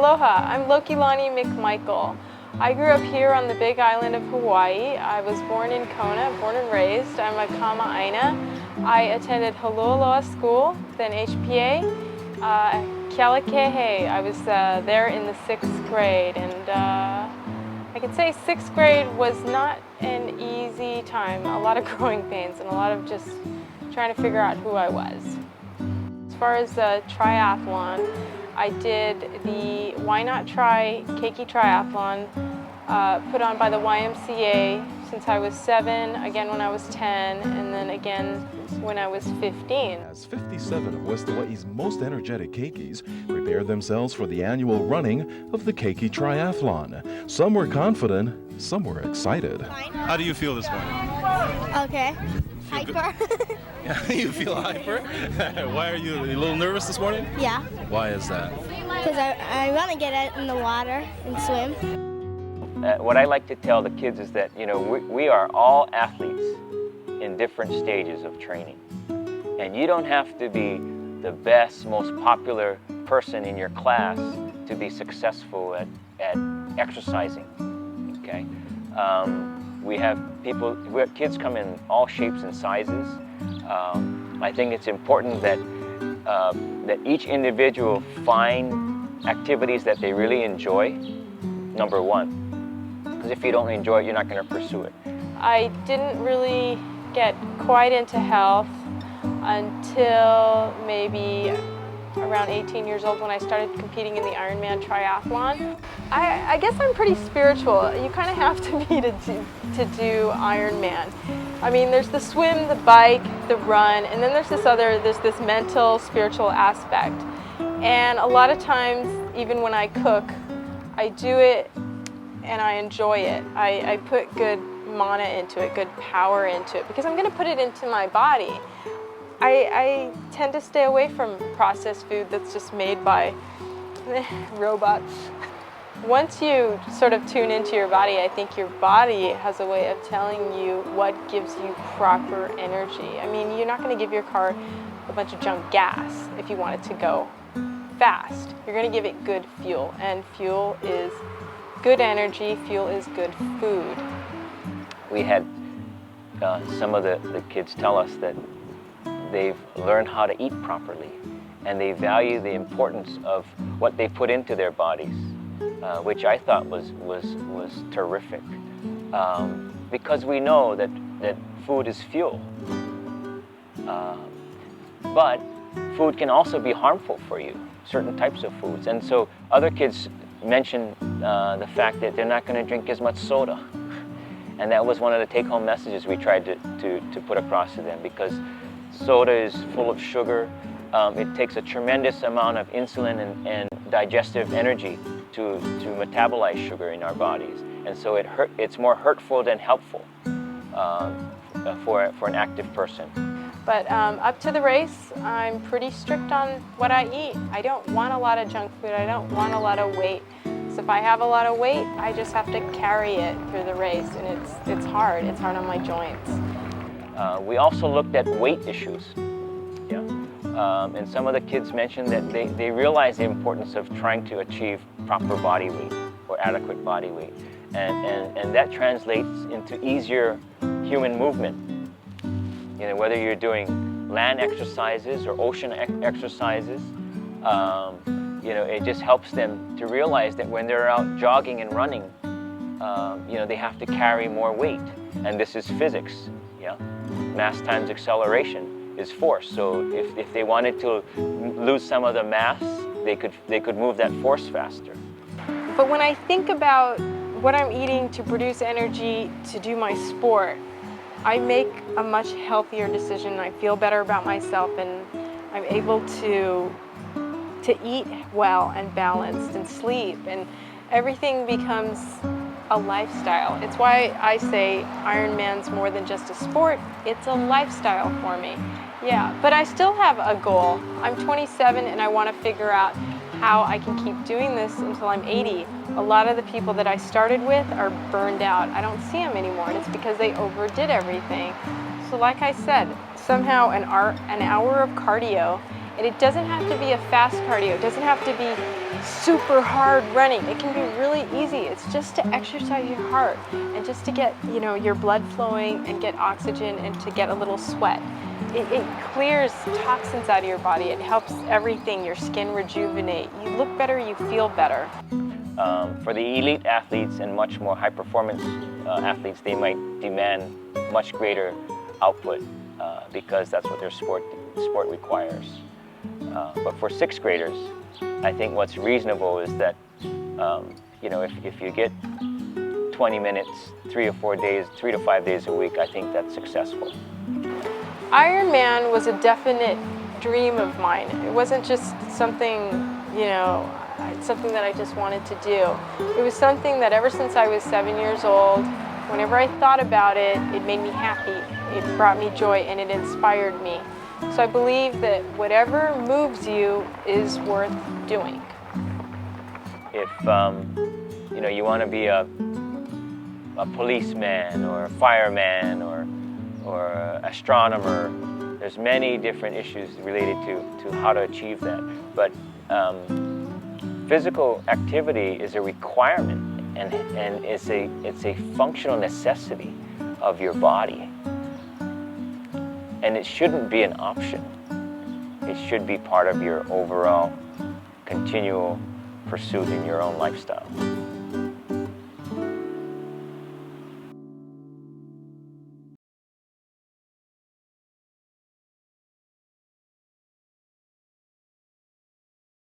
Aloha, I'm Lokilani McMichael. I grew up here on the Big Island of Hawaii. I was born in Kona, born and raised. I'm a Kama'aina. I attended Holualoa School, then HPA. Kealakahe, I was there in the 6th grade, and I could say 6th grade was not an easy time. A lot of growing pains and a lot of just trying to figure out who I was. As far as the triathlon, I did the Why Not Try Keiki Triathlon, put on by the YMCA since I was 7, again when I was 10, and then again when I was 15. As 57 of West Hawaii's most energetic keikis prepare themselves for the annual running of the Keiki Triathlon. Some were confident, some were excited. How do you feel this morning? Okay. Hyper. You feel hyper? Why are you a little nervous this morning? Yeah, Why is that? because I want to get out in the water and swim. What I like to tell the kids is that, we are all athletes in different stages of training. And you don't have to be the best, most popular person in your class to be successful at exercising, okay? We have kids come in all shapes and sizes. I think it's important that each individual find activities that they really enjoy, number one. Because if you don't enjoy it, you're not going to pursue it. I didn't really get quite into health until maybe around 18 years old when I started competing in the Ironman triathlon. I guess I'm pretty spiritual. You kind of have to be to do Ironman. I mean, there's the swim, the bike, the run, and then there's this mental, spiritual aspect. And a lot of times, even when I cook, I do it and I enjoy it. I put good mana into it, good power into it, because I'm going to put it into my body. I tend to stay away from processed food that's just made by robots. Once you sort of tune into your body, I think your body has a way of telling you what gives you proper energy. I mean, you're not going to give your car a bunch of junk gas if you want it to go fast. You're going to give it good fuel, and fuel is good energy, fuel is good food. We had some of the kids tell us that they've learned how to eat properly, and they value the importance of what they put into their bodies, which I thought was terrific, because we know that food is fuel, but food can also be harmful for you, certain types of foods. And so other kids mentioned the fact that they're not going to drink as much soda, and that was one of the take-home messages we tried to put across to them, because soda is full of sugar. It takes a tremendous amount of insulin and digestive energy to metabolize sugar in our bodies, and so it's more hurtful than helpful for an active person. But up to the race, I'm pretty strict on what I eat. I don't want a lot of junk food. I don't want a lot of weight. So if I have a lot of weight, I just have to carry it through the race, and it's hard. It's hard on my joints. We also looked at weight issues. Yeah. And some of the kids mentioned that they realize the importance of trying to achieve proper body weight or adequate body weight. And that translates into easier human movement. Whether you're doing land exercises or ocean exercises, it just helps them to realize that when they're out jogging and running, they have to carry more weight. And this is physics. Yeah? Mass times acceleration is force. So if they wanted to lose some of the mass, they could move that force faster. But when I think about what I'm eating to produce energy to do my sport, I make a much healthier decision. I feel better about myself, and I'm able to eat well and balanced and sleep, and everything becomes a lifestyle. It's why I say Ironman's more than just a sport, it's a lifestyle for me. Yeah, but I still have a goal. I'm 27 and I want to figure out how I can keep doing this until I'm 80. A lot of the people that I started with are burned out. I don't see them anymore, and it's because they overdid everything. So like I said, somehow an hour of cardio And it doesn't have to be a fast cardio. It doesn't have to be super hard running. It can be really easy. It's just to exercise your heart and just to get, you know, your blood flowing and get oxygen and to get a little sweat. It clears toxins out of your body. It helps everything, your skin rejuvenate. You look better, you feel better. For the elite athletes and much more high-performance athletes, they might demand much greater output because that's what their sport requires. But for sixth graders, I think what's reasonable is that, you know, if you get 20 minutes, 3 to 5 days a week, I think that's successful. Ironman was a definite dream of mine. It wasn't just something, you know, something that I just wanted to do. It was something that ever since I was 7 years old, whenever I thought about it, it made me happy. It brought me joy and it inspired me. So I believe that whatever moves you is worth doing. If you know, you want to be a policeman or a fireman or astronomer, there's many different issues related to how to achieve that. But physical activity is a requirement and it's a functional necessity of your body. And it shouldn't be an option. It should be part of your overall continual pursuit in your own lifestyle.